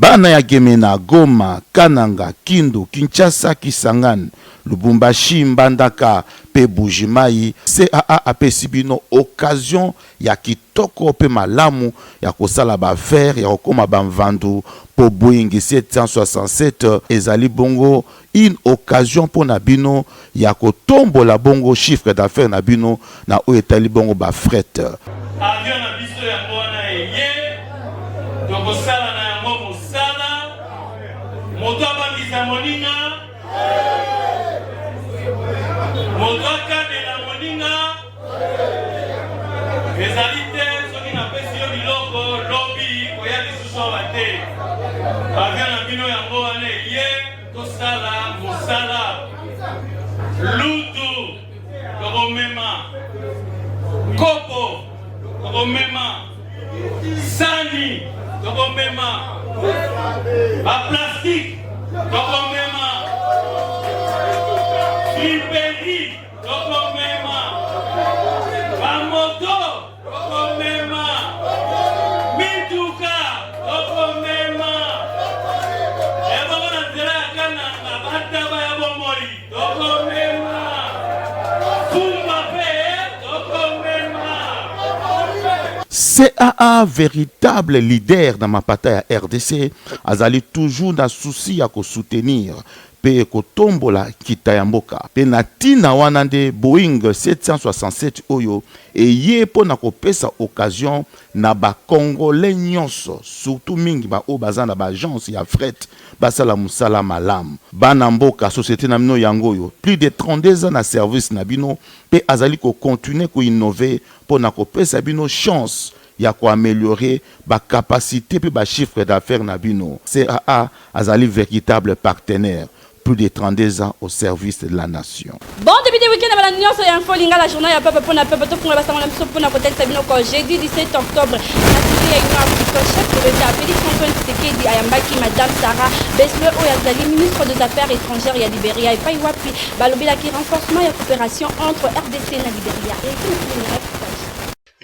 bana ya Gemena, Goma, Kananga, Kindu, Kinshasa, Kisangani, Lubumbashi, Mbandaka, pe Bujimai, CAA apesi bino occasion ya kitoko pe malamu ya kosala ba faire ya kokoma bamvandu po Boeing 767 ezali bongo une occasion pour na bino ya kotombola bongo chiffre d'affaires na bino na o etali bongo ba fret. Avion na biso ya mwana eye donc sala na yango mosala moto abangisa moninga moto akabela moninga ezali te soki napesi yo biloko lobi koya lisusu awa te avion na bino yango wana eye tosala mosala lutu tokomema kopo tokomema sani tokomema baplastique tokomema friperi tokomema bamoto tokomema mituka tokomema ebakona nzela ya kananga bataba ya bomoi tokomema fumba pe tokomema. CAA, véritable leader dans ma bataille à RDC, azali toujours dans souci à soutenir pe kotombola kitayamboka pe natina wanande Boeing 767 oyo et ye po na kopesa occasion na ba congolais nyonso surtout mingi ba o bazana ba agence ya fret basala musala malam bana mboka société na bino yango yo plus de 32 ans na service na bino pe azali ko continuer ko innover po na kopesa bino chance ya ko améliorer ba capacité pe ba chiffre d'affaires na bino. CAA azali véritable partenaire. Plus de 32 ans au service de la nation. Bon début de week-end à la Nuance et Info Linga, la journée à Papa Pona Papa tout pour la bassin pour la côté Sabino jeudi 17 octobre. Il y a une chef de l'État Félix Antoine Tshisekedi Ayambaki, Madame Sarah Besle Oyazali, ministre des Affaires étrangères et à Libéria et Paiwapi, Balobila qui renforcement et coopération entre RDC et la Libéria.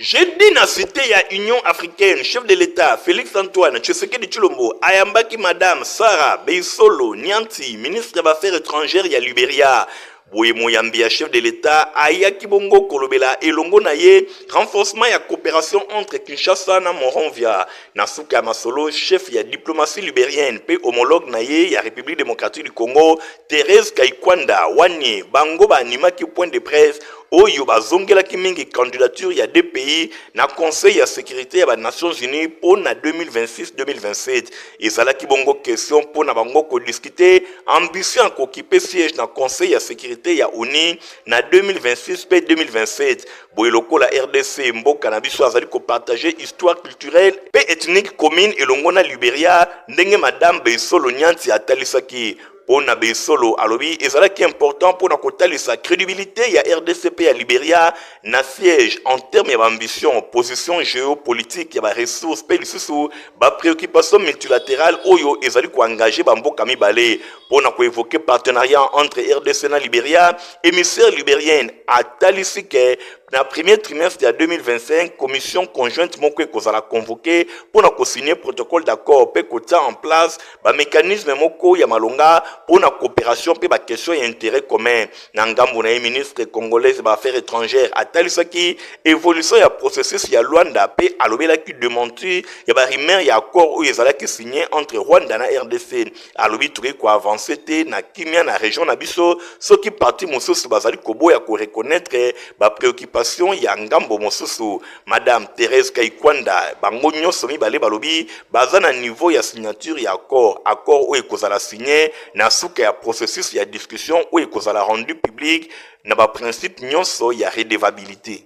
Jeudi na cité ya Union africaine, chef de l'État Félix Antoine Tshisekedi Tshilombo ayambaki Madame Sarah Beisolo Nyanti, ministre des Affaires étrangères ya Libéria. Boye Moyambia, chef de l'État, ayaki bongo kolobela elongo na ye, renforcement ya coopération entre Kinshasa na Monrovia. Nasuka Masolo, chef ya diplomatie libérienne, pe homologue na ye ya République démocratique du Congo, Thérèse Kaikwanda, Wanye, bango ba animaki point de presse, oyo bazongelaki mingi candidature ya deux pays na conseil ya sécurité ya ba Nations Unies pour na 2026-2027. Ezalaki bongo question pour na bango ko discuter ambition ko occuper siège na conseil ya sécurité ya ONU na 2026 pe 2027. Boyeloko la RDC mboka na biso azali ko partager histoire culturelle pe ethnique commune elongo na Libéria ndenge Madame Beisolo Nyanti atalisaki. Pona Beisolo alobi ezalaki important pour na kotalisa crédibilité ya RDCP ya Libéria na siège en termes d'ambition, position géopolitique ya ba ressources pe lisusu ba préoccupation multilatérale oyo ezali ko engager ba mboka mibale pona ko évoquer partenariat entre RDC na Libéria. Émissaire libérienne atalisi ke na premier trimestre de 2025, commission conjointe moko ekozala convoquée pour na signer protocole d'accord pe kota en place ba mécanisme moko ya malonga pour na coopération pe ba question ya intérêt commun. Na ngambo na ministre congolaise ba affaires étrangères atalisaki évolution ya processus ya Luanda pe alobelaki démenti ya ba rumeur ya accord où ezalaki signé entre Rwanda na RDC. Alobi touré ko avancer te na kimia na région na biso soki parti mosusu bazali koboya ko reconnaître ba préoccupation ya ngambo mosusu. Madame Thérèse Kaikwanda bango nyonso mibale balobi baza na niveau ya signature ya accord oyo ekozala signé na suka ya processus ya discussion oyo ekozala rendu public na ba principe nyonso ya redevabilité.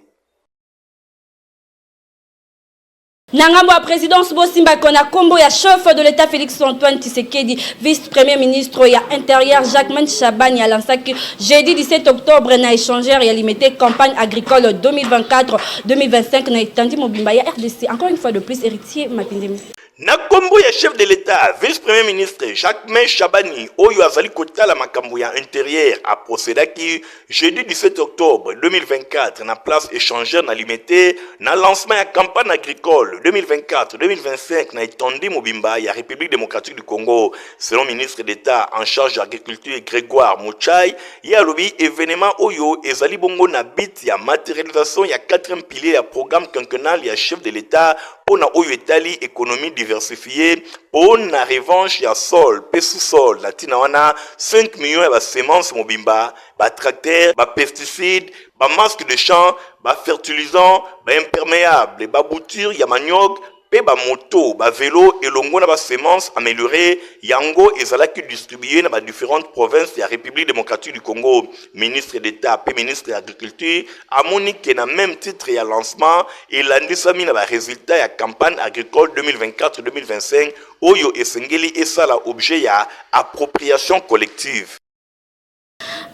Nangambo à présidence Bosimba Kona Kombo ya chef de l'État Félix Antoine Tshisekedi, vice-premier ministre ya intérieur Jacques Chabani à Lansaki, jeudi 17 octobre na échangeur et limité campagne agricole 2024-2025 na étendi Mobimba ya RDC. Encore une fois de plus héritier Mapindemi. Na kombo ya chef de l'État, vice-premier ministre Jacques Chabani, oyo azali kotala makambo ya intérieur, a procédaki jeudi 17 octobre 2024 na place échangeur na limité na lancement ya campagne agricole 2024-2025 na Itondi Mobimba ya République démocratique du Congo. Selon ministre d'État en charge d'agriculture Grégoire Mouchai, ya lobi événement oyo ezali bongo na bit ya matérialisation ya 4e pilier ya programme quinquennal ya chef de l'État pour na oyo etali économie diversifiée pour na revanche ya sol pe sous-sol latina wana 5 millions ya ba semences mobimba, ba tracteurs, ba pesticides, ba masques de champ, ba fertilisants, ba imperméables, ba boutures ya manioc, pe ba moto, ba vélo et longo na ba semences améliorées yango ezalaki distribué na ba différentes provinces de la République démocratique du Congo. Ministre d'État pe ministre de l'Agriculture amoni ke na même titre ya lancement et landisami na ba résultat ya campagne agricole 2024-2025 oyo esengeli esala objet ya appropriation collective.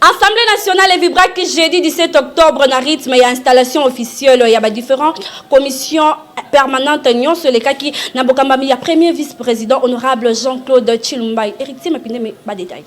Assemblée nationale et Vibraki jeudi 17 octobre na rythme et installation officielle il y a différentes commissions permanentes nyonso le kaki na bokambami ya premier vice-président honorable Jean-Claude Chilumbai. Héritier mapinde ba détail.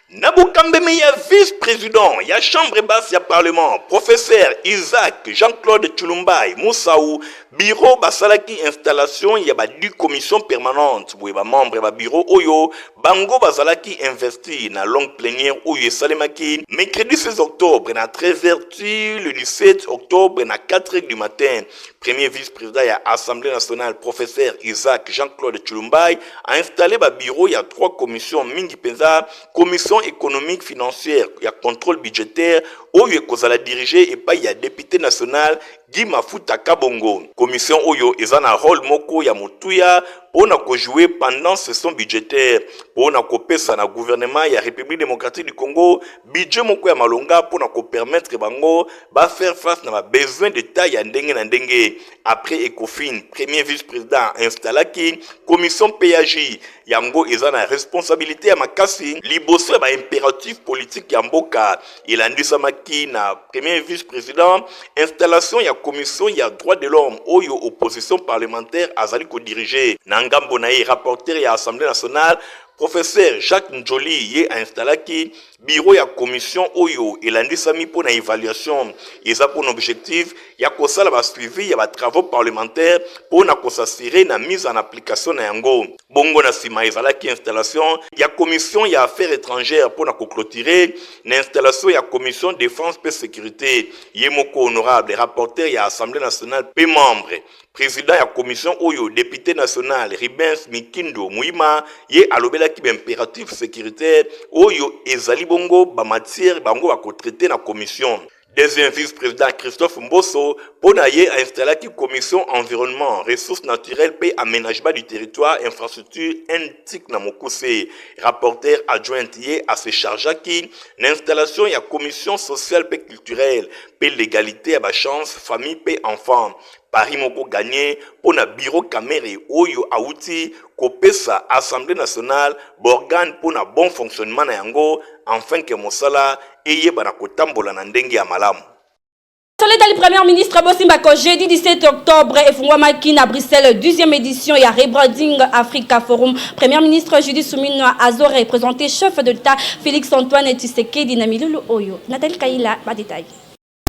Nabokambeme ya vice-président ya chambre basse ya parlement professeur Isaac Jean-Claude Chilumbai Moussaou bureau basalaki installation ya ba 10 commissions permanentes boye ba membre ba bureau oyo bango bazalaki investi na longue plénière oyo salemaki mercredi 16 octobre na 13h le 17 octobre na 4h du matin. Premier vice-président ya Assemblée nationale professeur Isaac Jean-Claude Chilumbai a installé ba bureau ya 3 commissions mingi penza commission économique financière, il y a contrôle budgétaire, oyo ekozala dirigé et pas il y a député national Guy Mafuta Kabongo. Commission oyo ezana rôle moko ya motuya pona ko jouer pendant session budgétaire pona ko pesa na gouvernement ya République démocratique du Congo budget moko ya malonga pona ko permettre bango ba faire face na ba besoin d'état ya ndenge na ndenge. Après Ecofin, premier vice-président installaki commission PAJ yango ezana responsabilité ya makasi liboso ba impératif politique ya mboka ilandisamaki na premier vice-président installation ya commission ya droit de l'homme oyo opposition parlementaire azali ko diriger nangambo na rapporteur ya Assemblée nationale professeur Jacques Njoli ye a installaki bureau ya commission oyo elandisami pour na évaluation eza pour objectif ya kosala ba suivi ya ba travaux parlementaires pour na s'assurer na mise en application na yango. Bongo na sima ezalaki installation ya commission ya affaires étrangères pour na clôturer na installation ya commission défense et sécurité ye moko honorable rapporteur ya Assemblée nationale pe membre président ya commission oyo député national Ribens Mikindo Muima ye alobela ki impératif sécuritaire oyo ezali bongo ba matière bango ba ko traiter na commission. Deuxième vice-président Christophe Mbosso pona ye a installé la commission environnement, ressources naturelles et aménagement du territoire, infrastructure NTIC na Mokuse. Rapporteur adjoint ye a se chargé qui l'installation ya commission sociale et culturelle, et l'égalité à ba chance, famille et enfants. Paris moko gagné pour na bureau caméré oyo auti kopesa Assemblée nationale borgane pour na bon fonctionnement na yango enfin que mosala eye bana kotambola na ndenge ya malamu. Soleta le premier ministre Bosimba ko jeudi 17 octobre et fungwamaki na Bruxelles 12e édition ya rebranding Africa Forum. Premier ministre Judith Suminwa Azor représenté chef de l'État Félix Antoine Tshisekedi na Milulu Oyo. Nathalie Kaila ba détail.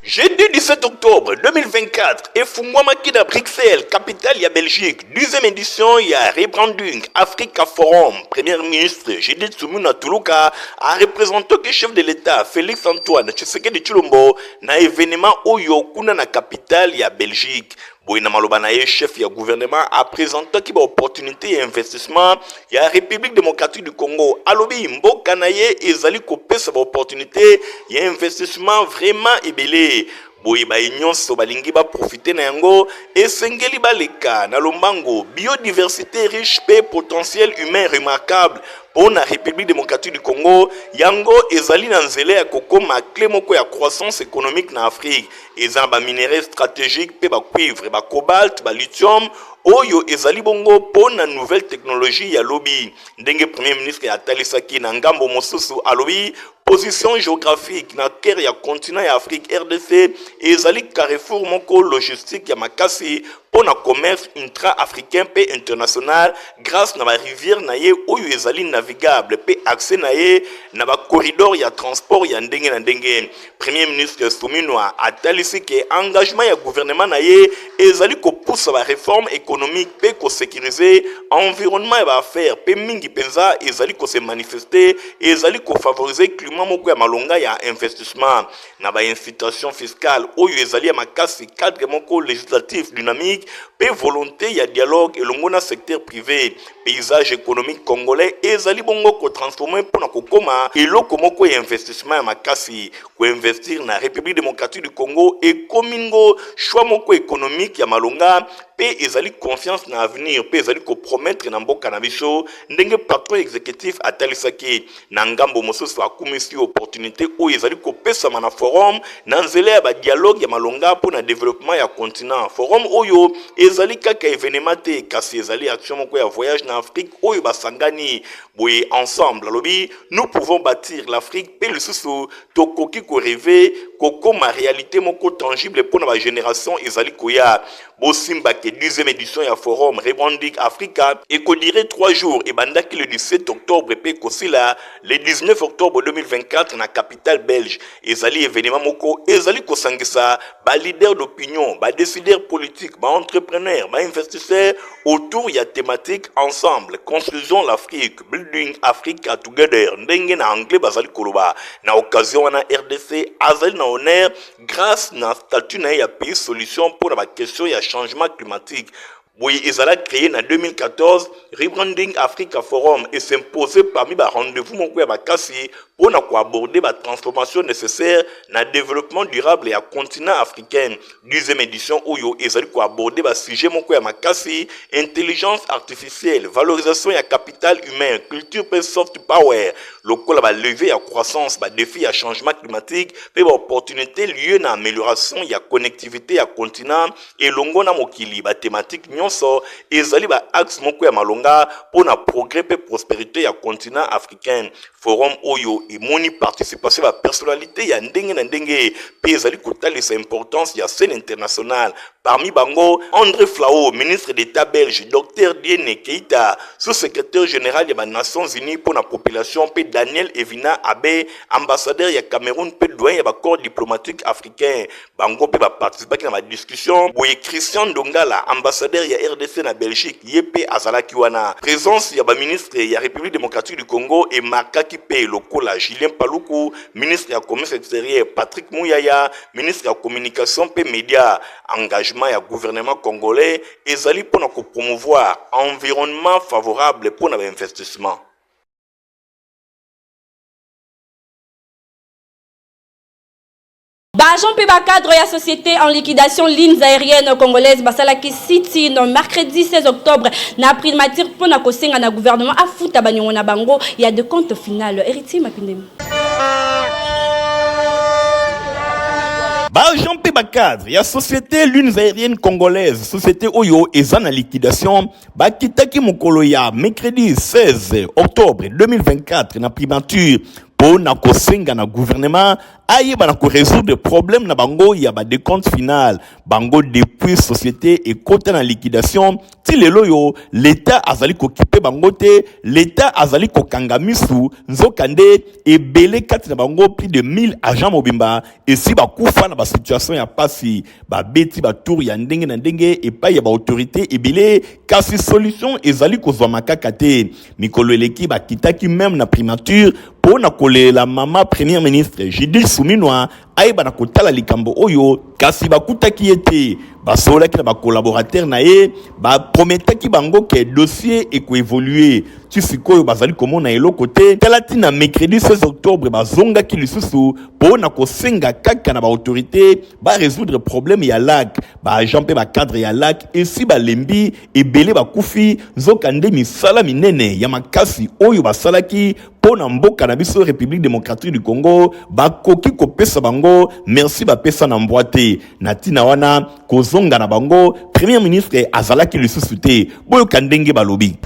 Jeudi 17 octobre 2024, et Fungwamaki de Bruxelles, capitale ya Belgique, 12e édition ya rebranding Africa Forum. Premier ministre Judith Suminwa Tuluka a représenté le chef de l'État Félix Antoine Tshisekedi Tshilombo na événement Oyo kuna na capitale ya Belgique. Boina Malobana chef ya gouvernement a présenté qui ba opportunité et investissement ya République démocratique du Congo. Alobi mboka na ye ezali kopesa ba opportunité ya investissement vraiment ebelé. Boye ba nyonso balingi ba profiter na yango esengeli baleka na lombango biodiversité riche pe potentiel humain remarquable pour la République démocratique du Congo yango ezali na nzela ya kokoma clé moko ya croissance économique na Afrique eza ba minéraux stratégiques pe ba cuivre ba cobalt ba lithium oyo ezali bongo pona nouvelle technologie ya lobby ndenge premier ministre ya talisaki na ngambo mosusu alobi position géographique na cœur ya continent ya Afrique RDC ezali carrefour moko logistique ya makasi pour le commerce intra-africain et international grâce à la rivière naye oyo ezali navigable et accès naye na ba corridor ya transport ya ndenge na ndenge. Premier ministre Souminwa a talisi que engagement ya gouvernement naye ezali ko pousse ba réforme économique et ko sécuriser environnement et ba affaires pe mingi penza ezali ko se manifester ezali ko favoriser climat moko ya malonga ya investissement na ba incitation fiscale oyo ezali ya makasi cadre moko législatif dynamique pe volonté ya dialogue elongo na secteur privé. Paysage économique congolais ezali bongo ko transformer pona ko koma eloko moko ya investissement ya makasi ko investir na République démocratique du Congo et komingo choix moko économique ya malonga pe ezali confiance na avenir pe ezali ko promettre na mboka na biso ndenge patron exécutif atalisaki na ngambo mosusu akumisi opportunité o ezali ko pesa na forum na nzela ya ba dialogue ya malonga pona développement ya continent. Forum oyo ezali kaka événement te kasi ezali action moko ya voyage na Afrique oyo basangani boye ensemble lobi nous pouvons bâtir l'Afrique pe lisusu tokoki ko rêver koko ma réalité moko tangible pour la génération ezali koya bosimba ke 10e édition ya forum Rebranding Africa et ko dirait 3 jours et bandaki le 17 octobre pe kosila le 19 octobre 2024 na capitale belge ezali événement moko ezali kosangisa ba leader d'opinion ba décideurs politiques ba entrepreneurs ba investisseurs autour ya thématique ensemble construisons l'Afrique building Africa together ndenge na anglais bazali koloba na occasion wana RDC azali na honneur grâce na statut na ya pays solution pour la question ya changement climatique. Oui, ils ont créé en 2014 Rebranding Africa Forum et s'imposer parmi les rendez-vous mon Bakassi pour aborder la transformation nécessaire dans le développement durable et à continent africain. 10e édition où ils ont aborder le sujet mon Makassi, intelligence artificielle, valorisation et capital humain, culture et soft power, local va lever à croissance, va défi à changement climatique, et opportunité lieu dans amélioration et à connectivité à continent et longona mokili, la thématique so ezali ba axe moko ya malonga pona progrès pe prospérité ya continent africain. Forum oyo et moni participation ba personnalité ya ndenge na ndenge pe ezali kotalisa importance ya scène internationale. Parmi bango André Flao, ministre d'État belge, Dr Diene Keita, sous-secrétaire général des Nations Unies pour la population, pe Daniel Evina Abe, ambassadeur ya Cameroun, pe doyen ya corps diplomatique africain. Bango pe ba participer à la discussion. Boye Christian Dongala, ambassadeur ya RDC na Belgique, yepe azalaki wana. Présence ya ba ministre ya République démocratique du Congo et Makaki pe lokola Julien Paluku, ministre ya commerce extérieur, Patrick Mouyaya, ministre ya communication pe média. Engagement ya gouvernement congolais ezali pona ko promouvoir environnement favorable pour l'investissement. Agent Peba cadre et société en liquidation lignes aériennes congolaises basalaki city no mercredi 16 octobre na primature pour na kosenga na gouvernement afuta banyongo na bango il y a de compte final héritier mapindemi. Agent Peba cadre ya société lunes aériennes congolaises société oyo eza na liquidation bakitaki mokolo ya mercredi 16 octobre 2024 na primature pour na kosenga na gouvernement ayeba na ko résoudre problème na bango ya ba décompte final bango depuis société et côté na liquidation ti lelo yo l'état azali ko kipe bango te l'état azali ko kangamisu nzokande et belé kati na bango plus de 1000 agents mobimba et si ba kufa na ba situation ya pasi ba beti ba tour ya ndenge na ndenge et pa ya ba autorité et belé kasi solution ezali ko zwa makaka te mikolo eleki ba kitaki même na primature pour na la maman premier ministre Judith Souminwa aïba na kotala likambo oyo kasi bakutaki ete basola ki na ba collaborateur na ye ba prometaki bango ke dossier eko évoluer tisikoyo bazali komona eloko te talati na mercredi 16 octobre bazonga ki lisusu pour na kosenga kaka na ba autorité ba résoudre problème ya lac ba agent pe ba cadre ya lac et si ba lembi et belé ba kufi nzokande misala minene ya makasi oyo basalaki pona mboka na biso République démocratique du Congo bakoki kopesa bango merci bapesa na mbwate na tina wana kozonga na bango premier ministre azalaki lisusu te boyo kandenge balobi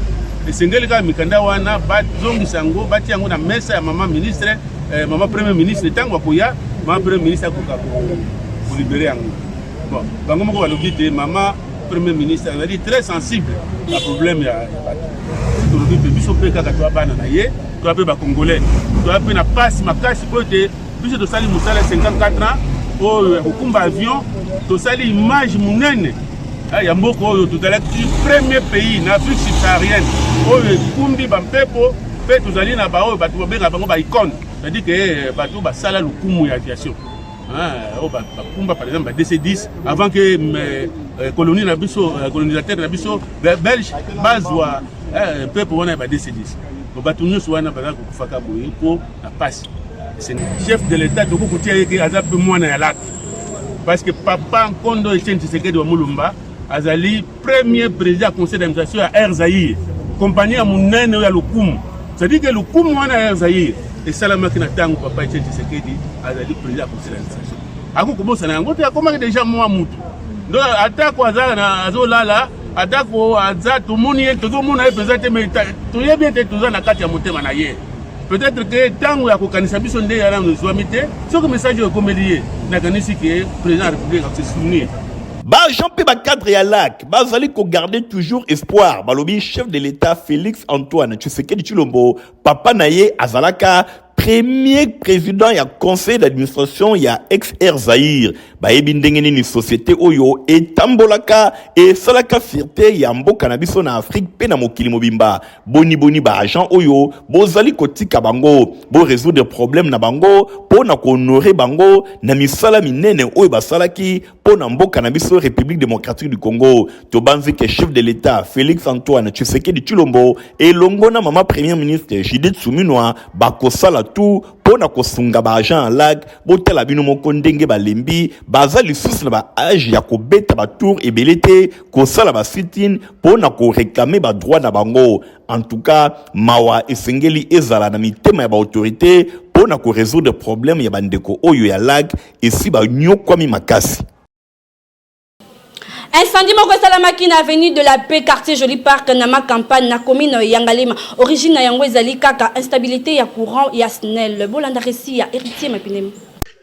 esengeli ka mikanda wana bazongisa yango bati yango na mesa ya mama ministre mama premier ministre tango akoya mama premier ministre akoka ko libérer yango bon bango moko balobi te mama premier ministre azali très sensible à problème ya tolobi pe biso pe kaka to bana na ye to pe ba congolais to pe na passe makasi po te biso to sali musala 54 ans o okumba avion to sali image munene ya mboko oyo tozalaki premier pays na Afrique subsaharienne oyo kumbi bampepo pe tozali na ba oyo bato babenga bango ba icône, c'est-à-dire que bato basala lukumu ya aviation. Kumba par exemple DC-10 avant que colonie na biso colonisateur na biso belge bazwa peuple wana ba DC-10 bo bato nyonso wana bazala kufaka boye po na passe chef de l'état toko kotia yeke azape mwana ya lak parce que papa Nkondo Etienne Tshisekedi wa Mulumba azali premier président du conseil d'administration ya Air Zaïre compagnie ya munene ya lukumu, c'est-à-dire que lukumu wana ya Air Zaïre et salamaki na tango papa Etienne Tshisekedi azali président du conseil d'administration ako kobosa na yango te akomaki déjà mwa mutu donc atako azala na azolala atako aza tomoni ye tozomona ye mpenza te mais toyebi ete toza na kati ya motema na ye peut-être que tango ya kokanisa biso nde yana ezwami te soki message oyo ekomeli ye nakanisi ke président ya république akose souvenir Jean Péba cadre et à lac, bazali ko garder toujours espoir. Balobi chef de l'État Félix Antoine Tshisekedi Tshilombo, papa naye azalaka premier président ya conseil d'administration ya ex-Air Zaïre. Ba ebindengeni ni société oyo etambolaka et salaka fierté ya mboka na biso na Afrique pe na mokili mobimba. Boni ba agent oyo bozali kotika bango, bo résoudre problème na bango, po na ko honorer bango na misala minene oyo basalaki po na mboka na biso République démocratique du Congo. Tobanzi ke chef de l'État Félix Antoine Tshisekedi Tshilombo et longona mama premier ministre Judith Suminwa bakosala tout pona kosunga ba agent en lag botela bino moko ndenge balembi bazali lisusu na ba age ya kobeta ba tour ebelete kosala ba sit-in pona ko réclamer ba droit na bango. En tout cas mawa esengeli ezala na mitema ya ba autorité pona ko résoudre problème ya bandeko oyo ya lag esi ba nyokwami makasi. Incendie moko salamaki na avenue de la Paix quartier Joli Park na ma campagne na commune Yangalema origine na yango ezali kaka instabilité ya courant ya SNEL bolanda resi ya héritier mapinem.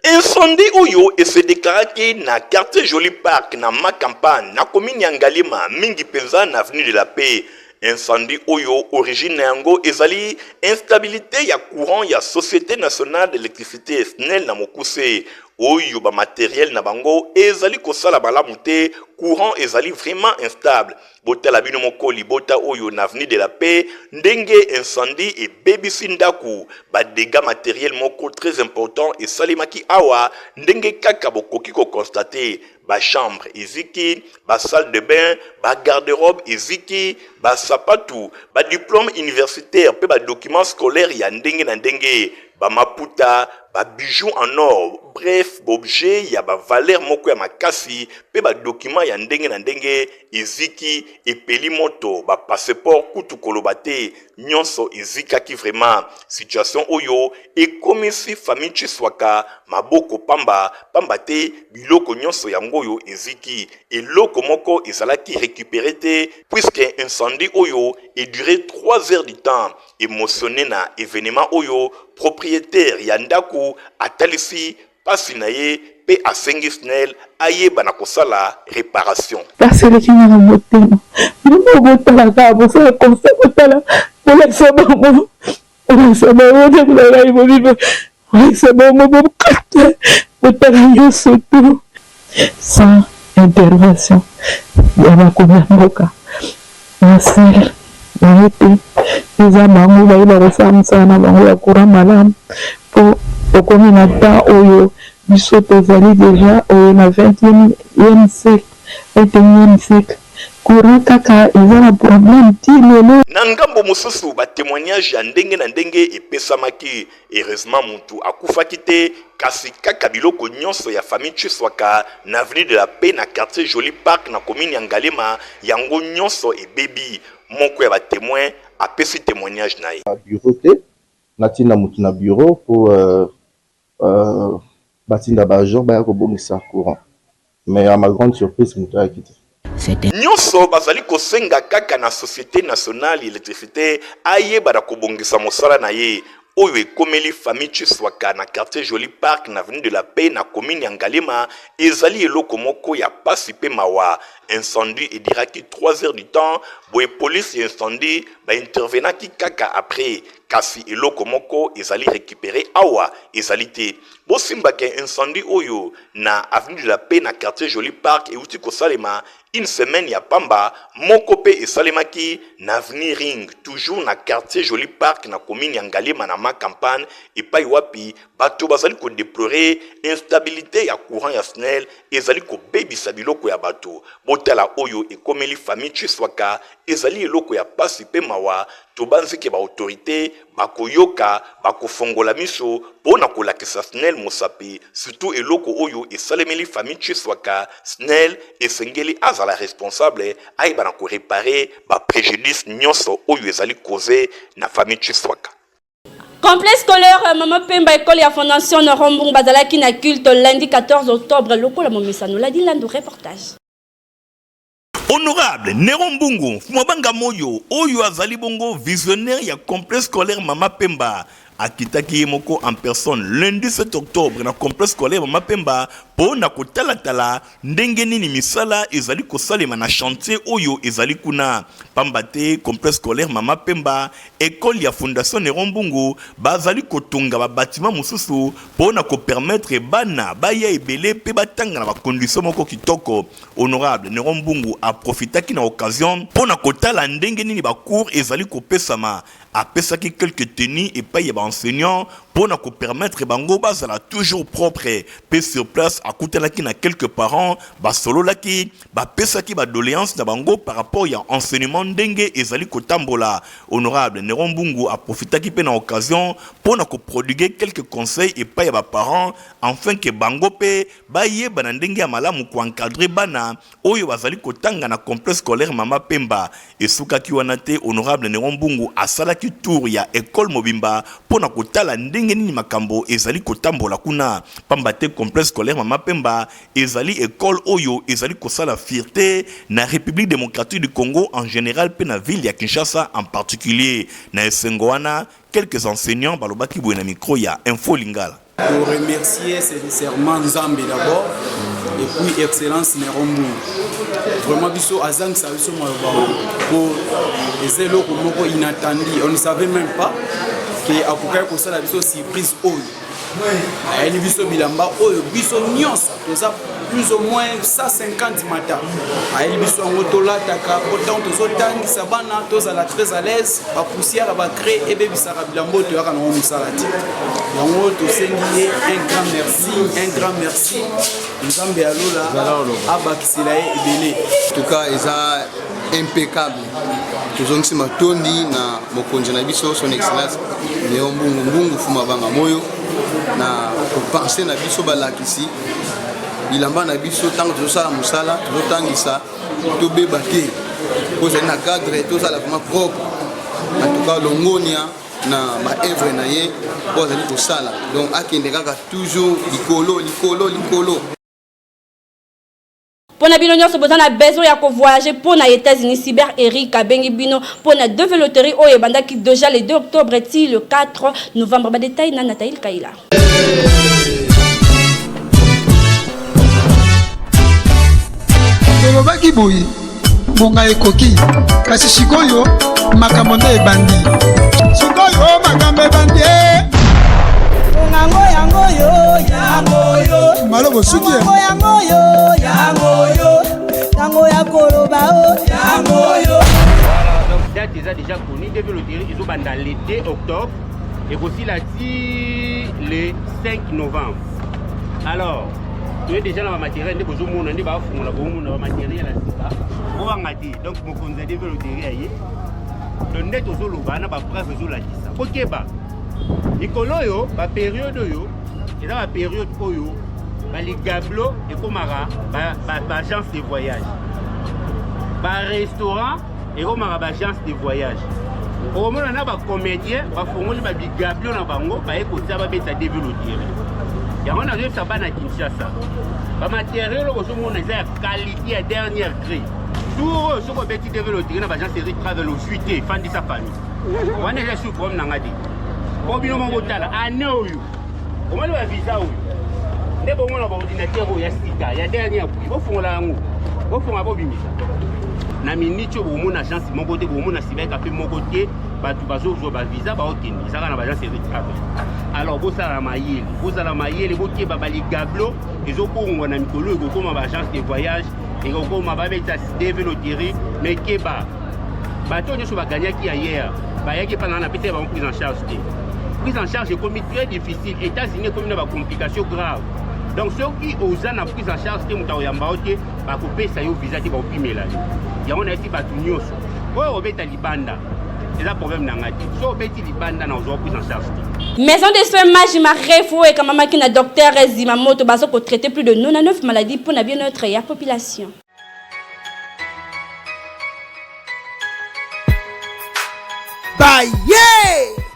Incendie oyo et se déclaré na quartier Joli Park na ma campagne na commune Yangalema mingi penza na avenue de la Paix. Incendie oyo origine yango ezali instabilité ya courant ya Société nationale d'électricité SNEL na mokuse oyo ba matériel na bango ezali kosala balamu te courant ezali vraiment instable botala bino moko libota oyo na avenue de la Paix ndenge incendie et bebisi ndaku ba dégâts matériel moko très important et salimaki awa ndenge kaka bokoki ko constater ba chambre eziki ba salle de bain ba garde-robe eziki ba sapatu ba diplôme universitaire pe ba document scolaire ya ndenge na ndenge ba maputa ba bijoux en or bref objet ya ba valeur moko ya makasi pe ba document ya ndenge na ndenge eziki epeli moto ba passeport kutu kolobate nyonso ezikaki vraiment situation oyo ekomisi famille Tshiswaka maboko pamba te biloko nyonso yango oyo eziki eloko moko ezalaki récupéré te puisque incendie oyo est duré 3 heures du temps émotionné na événement oyo propriétaire yandaku atalisi pasi na ye pe asengi SNEL ayeba na kosala réparation. Baseleki na motema bino botala ka bosala konsa botala bolakisa bango bolakisa bango te kulala ibolino bolakisa bango botala nyonso tu sans intervention ya bakomi ya mboka nasel bayebi eza bango bayeba kosala mosala na bango ya courant malamu po okomi na temps oyo biso tozali déjà na 21e siècle courant kaka eza na problème ti lelo na ngambo mosusu ba témoignage ya ndenge na ndenge epesamaki heureusement mutu akufaki te kasi kaka biloko nyonso ya famille Tshiswaka na avenue de la Paix na quartier Joli Park na commune ya Ngalema yango nyonso ebebi moko ya ba témoin apesi témoignage na ye bureau te natina mutu na bureau pour batinda ba agent ba ko bongisa courant mais à ma grande surprise mutu a quitté. Nyonso bazali kosenga kaka na Société nationale d'électricité ayeba da kobongisa mosala na ye oyo ekomeli famille Tshiswaka na quartier Joli Park na avenue de la Paix na commune ya Ngalema ezali eloko moko ya pasi pe mawa incendie et dira que 3 heures du temps boye police et incendie ba intervenant qui kaka après kasi eloko moko ezali récupérer awa ezali te bosimba ke incendie oyo na avenue de la Paix na quartier Joli Park et uti ko salema une semaine ya pamba moko pe esalemaki na avenue Ring toujours na quartier Joli Park na commune ya Ngalema na ma campagne et pa wapi bato bazali ko déplorer instabilité ya courant ya SNEL ezali ko bebisa biloko ya bato botala oyo ekomeli famille Chiswaka ezali eloko ya pasi pe mawa tobanzike ba autorité bakoyoka bakofongola miso pona kolakisa SNEL mosapi surtout eloko oyo esalemeli famille Chiswaka SNEL esengeli azala responsable aiba na ko réparer ba préjudice nyonso oyo ezali causé na famille Chiswaka. Complexe scolaire Mama Pemba école ya fondation Nerombungu bazalaki na culte lundi 14 octobre lokola momisano la dilando reportage. Honorable Nerombungu Fumabanga Moyo Oyo azali bongo visionnaire ya complexe scolaire Mama Pemba akitaki moko en personne lundi 7 octobre na complexe scolaire Mama Pemba po na kotala ndenge nini misala ezali kosalema na chantier oyo ezali kuna pambate complexe scolaire Mama Pemba école ya fondation Nerombungu bazali kotunga ba bâtiment mususu po na ko permettre bana baya ebele pe batanga na ba condition moko kitoko. Honorable Nerombungu a profitaki na occasion po na kotala ndenge nini ba cours ezali kopesama apesaki quelques tenues et paye ba enseignants pour nous permettre bango bazala toujours propre pe sur place akutelaki na quelques parents ba solo laki ba pesaki ba doléance na bango par rapport ya enseignement ndenge ezali kotambola. Honorable Nerombungu a profitaki pe na occasion pour nous prodiguer quelques conseils et paye ba parents afin que bango pe baye ba ndenge ya malamu ko encadrer bana oyo bazali kotanga na complexe scolaire Mama Pemba et sukaki wanate. Honorable Nerombungu asalaki tour ya école mobimba pour na kotala ndenge nini makambo ezali kotambola kuna pambate complexe scolaire Mama Pemba ezali école oyo ezali kosala fierté na République démocratique du Congo en général pe na ville ya Kinshasa en particulier na esengo wana quelques enseignants balobaki boye na micro ya Info Lingala. Pour remercier sincèrement Nzambe d'abord et puis excellence Nerombungu. Vraiment biso azang sa biso pour les élèves moko inattendu. On ne savait même pas que akoka ko sala biso surprise oyo. Ayi biso bilamba oyo biso nyonso toza plus ou moins 150 matin. Ayi biso ngotola taka autant tozotangisa bana tozala très à l'aise ba poussière ba créer et bebisaka bilambo to yaka no musalati. Yango to sengiye un grand merci. Nzambe alola abakisila ebele. En tout cas, eza impeccable. Tozongisi matondi na mokonzi na biso son excellence Nerombungu Fumabanga Moyo na penser na biso balakisi bilamba na biso tango tozosala musala tozotangisa tobeba te kozali na cadre tozala vraiment propre. En tout cas longonia na maœuvre na ye ozali kosala donc akende kaka toujours likolo. Pour na bino nyonso bozana besoin ya ko voyager pour na États-Unis Cyber Eric abengi bino pour na deux véloteries oyo bandaki déjà le 2 octobre ti le 4 novembre ba détail na Nathalie Kaila. Tolobaki boyi bonga ekoki kasi sikoyo makambo nde ebandi sikoyo makambo ebandi yango malobo suki yango ya koloba yango donc date déjà connue depuis le ils ont dans l'été octobre et aussi le 5 novembre. Alors tu es déjà dans la matériel de besoin mon andi ba fungula bo mon na matériel la sika o ngati donc mon konza de veloterie aye le net ozolo bana ba presse ozolo kisa okeba ikolo yo ba période yo et dans la période oyo ba les gablo et komara ba agence de voyage ba restaurant et komara ba agence de voyage au moment na ba comédien ba fongoli ba bigablo na bango ba ekota ba beta de veloterie. Il y a un autre sabbat à Kinshasa. Le matériel, c'est la qualité à dernière cri. Tout ce qu'on peut développer dans l'agence de travel au suite, fan de sa famille. On est là sous comme Nangadi. Pour bien mon total, à Néo. Comment le visa ou? Les bons ordinateurs, il y a Sika, il y a dernière. Il faut faire la au fond abo bimisa na minitio bomo na agence mon côté bomo na sibeka pe mon côté batu bazo zo ba visa ba okeni saka na ba agence recable alors bo sala mayele bo ke babali gablo ezoko ngona mikolo eko ma ba agence de voyage eko ma ba beta deve loterie mais ke ba bato nyoso ba gagnaki hier ba yaki pendant na pete ba prise en charge prise en charge est comme très difficile États-Unis comme na ba complication grave. Donc ceux qui osent la prise en charge de Moutaoyamba, va couper ça visa qui va opprimer là. Il y a un été battu nyoso. Ouais, on va être libanda. C'est là problème n'angati. So on va être libanda dans une prise en charge. Maison de soins Majima Refou et comme maman qui n'a docteur Zimamoto baso pour traiter plus de 99 maladies pour la bien-être et la population.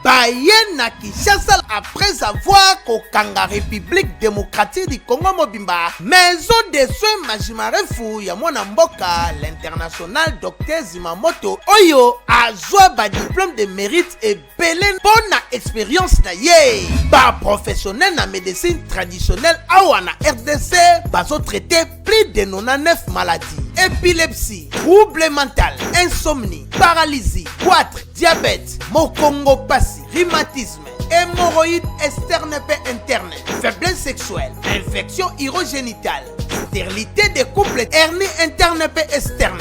Baye na Kinshasa après avoir kokanga République démocratique du Congo mobimba maison de soins Majima Refou ya mwana mboka l'international docteur Zimamoto oyo azwa ba diplôme de mérite et belen bona expérience na ye ba professionnel na médecine traditionnelle awa na RDC bazo traiter plus de 99 maladies épilepsie, trouble mental, insomnie, paralysie, goitre, diabète, mokongo pasi, rhumatisme, hémorroïde externe et interne, faiblesse sexuelle, infection urogénitale, stérilité des couples, hernie interne et externe,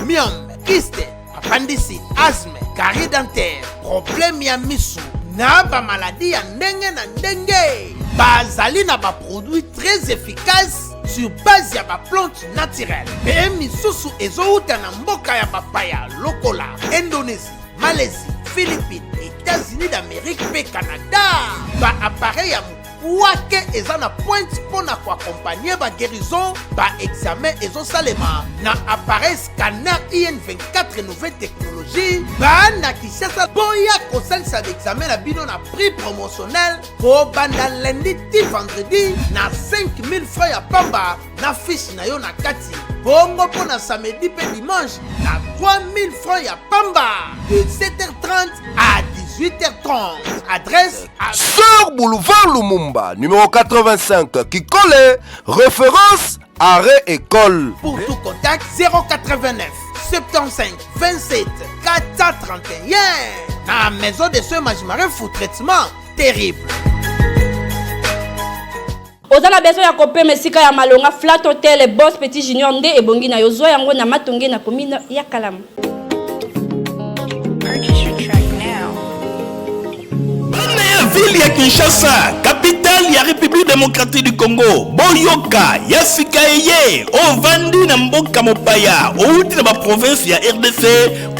myome, kyste, appendicite, asthme, carie dentaire, problème ya misu, na ba maladie ya ndenge na ndenge. Bazali na ba produit très efficace sur base ya ba plante naturelle. Pe misusu ezouta na mboka ya bapaya lokola Indonésie, Malaisie, Philippines, États-Unis d'Amérique pe Canada. Ba appareil ya Ouake eza na pointe pour na accompagner ba guérison, ba examen ezo salema na appareil scanner IN24 nouvelle technologie. Ba na Kinshasa boya kosalisa l'examen na bino na prix promotionnel pour banda lundi ti vendredi na 5000 francs ya pamba na fiche na yo na kati. Bongo pour na samedi pe dimanche na 3000 francs ya pamba de 7h30 à 18h30. Adresse à Sœur Boulevard Lumumba, numéro 85, qui colle, référence arrêt école. Pour tout contact, 089 75 27 431. La maison de soins Majima Refou traitement terrible. Ozana besoin ya kopé mesika ya malonga Flat Hotel et Boss Petit Junior nde ebongi na yozo yango na matonge na commune ya Kalamu. Ville ya Kinshasa, capitale ya République démocratique du Congo. Boyoka, Yasika eye, ovandi na mboka mopaya, outi na ba province ya RDC,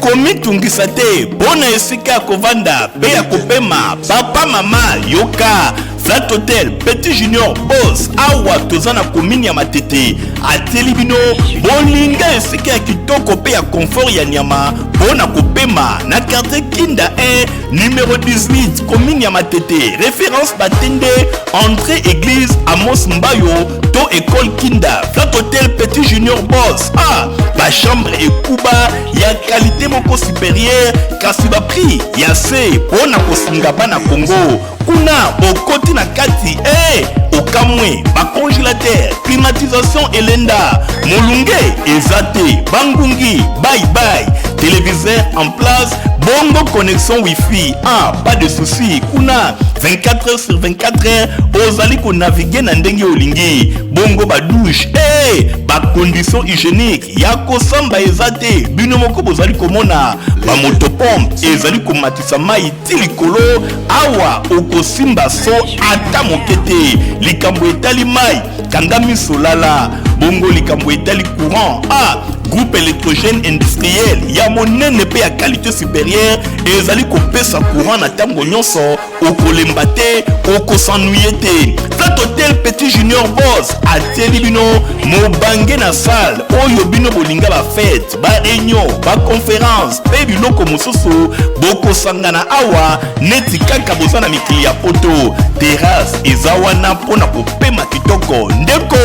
komi tungisate, bona esika kovanda, pe ya kopema, papa mama, yoka. Flat Hotel, Petit Junior, Boss, awa tozana commune ya Matete, atelibino, bolinga esika ya kitoko pe ya confort ya nyama, bona kopema, na quartier Kinda 1, numéro 18, commune ya Matete, référence Batende, entrée église, Amos Mbayo, to école Kinda, Flat Hotel, Petit Junior, Boss, ba chambre et kuba, ya qualité moko supérieure, kasi ba prix, ya se, bona kosinga bana Congo, kuna bokoti na kati okamwe ba congélateur climatisation elenda molunge ezate bangungi bye bye téléviseur en place bongo connexion wifi pas de souci kuna 24h sur 24h ozali ko naviguer na ndenge olingi bongo ba douche ba condition hygiénique ya kosamba ezate bino moko bozali komona ba motopompe ezali ko matisa mai tilikolo awa okosimba so ata mokete likambo etali mai kangami solala bongo likambo etali courant groupe électrogène industriel ya monene pe ya qualité supérieure ezali kopesa courant na tango nyonso okolemba te okosanuye te. Flat Hotel Petit Junior Boss ateli bino mobange na salle oyo bino bolinga ba fête ba réunion ba conférence pe biloko mosusu bokosangana awa neti kaka bozana mikili ya poto terrasse ezawana pona kopema kitoko ndeko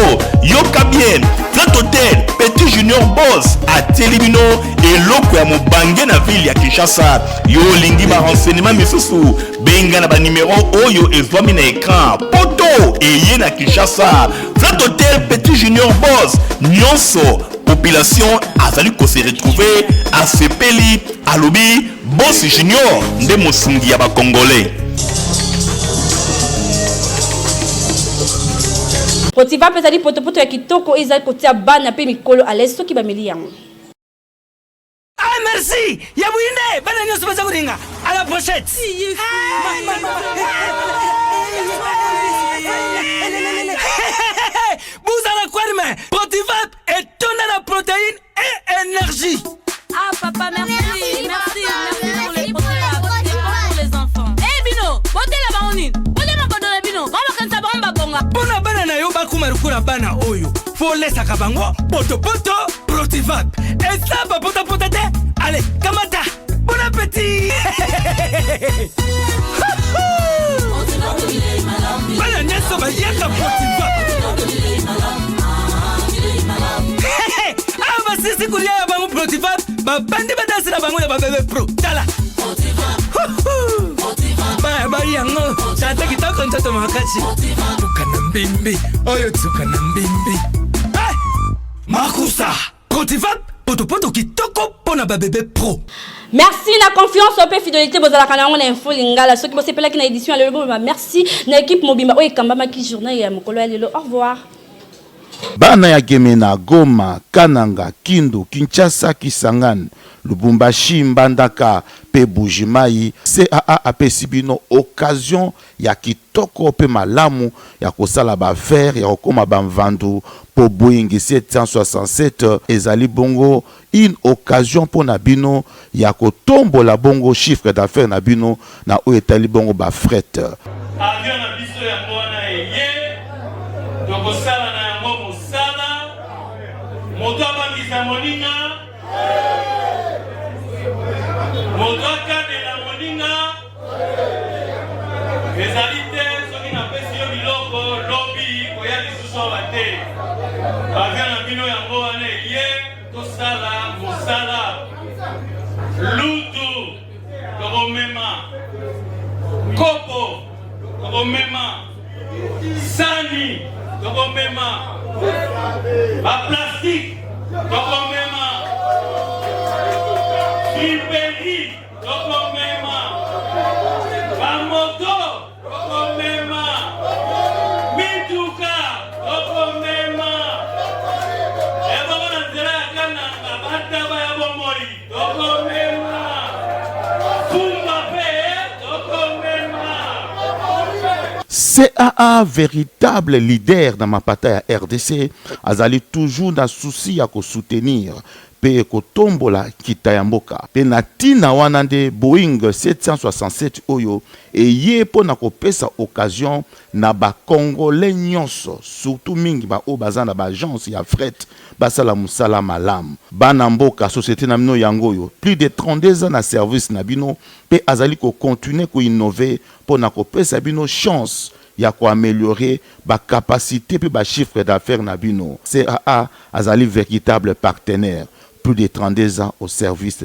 yoka bien week-end Flat Hotel Petit Junior Boss à Telibino et loko ya mobange na ville ya Kinshasa. Yo lingi ba renseignement misusu benga na ba numéro oyo ezwami na écran poto eye na Kinshasa. Flat Hotel Petit Junior Boss nyonso population azali ko se retrouver à Sepeli alobi Boss Junior nde mosungi ya ba Congolais. Potifa pesali potopoto ya kitoko ezali kotia bana pe mikolo à l'aise soki bameli yango. Ah merci, ya buine bana nyoso baza kuringa à la pochette. Vous allez quoi mais Potivap est tonne la protéine et énergie. Ah papa merci pour les protéines pour les enfants. Eh Bino, bote la baonine. Bote ma kodona Bino. Baba kansa bomba bonga. Bona bana na yo bakuma rukura bana oyo. Faut laisser kabango poto Protivap. Et ça ba pota te. Allez, kamata. Bon appétit. Bana nyeso ba yaka Protivap. Ah ba sisi kulia ya bango Protivap. Ba bandi ba danser na bango ya ba bébé pro. Tala. Ba yango. Tata kitoko ntoto makachi. Tukana mbimbi. Oyo tukana mbimbi. Makusa. Protivap. Poto kitoko pona ba bébé pro. Merci na confiance au fidélité bozala kana ngona info lingala soki bosepela ki na édition ya lelo merci na équipe mobimba oyo kambama ki journée ya mokolo ya lelo. Au revoir. Bana ya Gemena, Goma, Kananga, Kindu, Kinshasa, Kisangani, Lubumbashi, Mbandaka, pe Bujimai, CAA apesi bino occasion ya kitoko pe malamu ya kosala ba faire ya kokoma ba mvandu po Boeing 767 ezali bongo une occasion pour na bino ya kotombola bongo chiffre d'affaires na bino na o etali bongo ba fret. Avion na biso ya mwana eye tokosala na yango mosala moto abangisa moninga moto akadela moninga ezali te soki napesi yo biloko lobi koya lisusu awa te avion na bino yango wana eye tosala mosala lutu tokomema kopo tokomema sani tokomema baplastique tokomema friperi tokomema bamoto tokomema mituka tokomema ebongo na nzela ya kananga bataba ya bomoi tokomema fumba pe tokomema. CAA, véritable leader dans ma bataille à RDC, azali toujours dans souci à soutenir pe kotombola kitayamboka pe natina wanande Boeing 767 oyo et ye pona kopesa occasion na ba Congolais nyonso surtout mingi ba o bazana ba agence ya fret basala musala malam bana mboka société na mino yango yo plus de 32 ans na service na bino pe azali ko continuer ko innover pona kopesa bino chance ya ko améliorer ba capacité pe ba chiffre d'affaires na bino. CAA azali véritable partenaire plus de 32 ans au service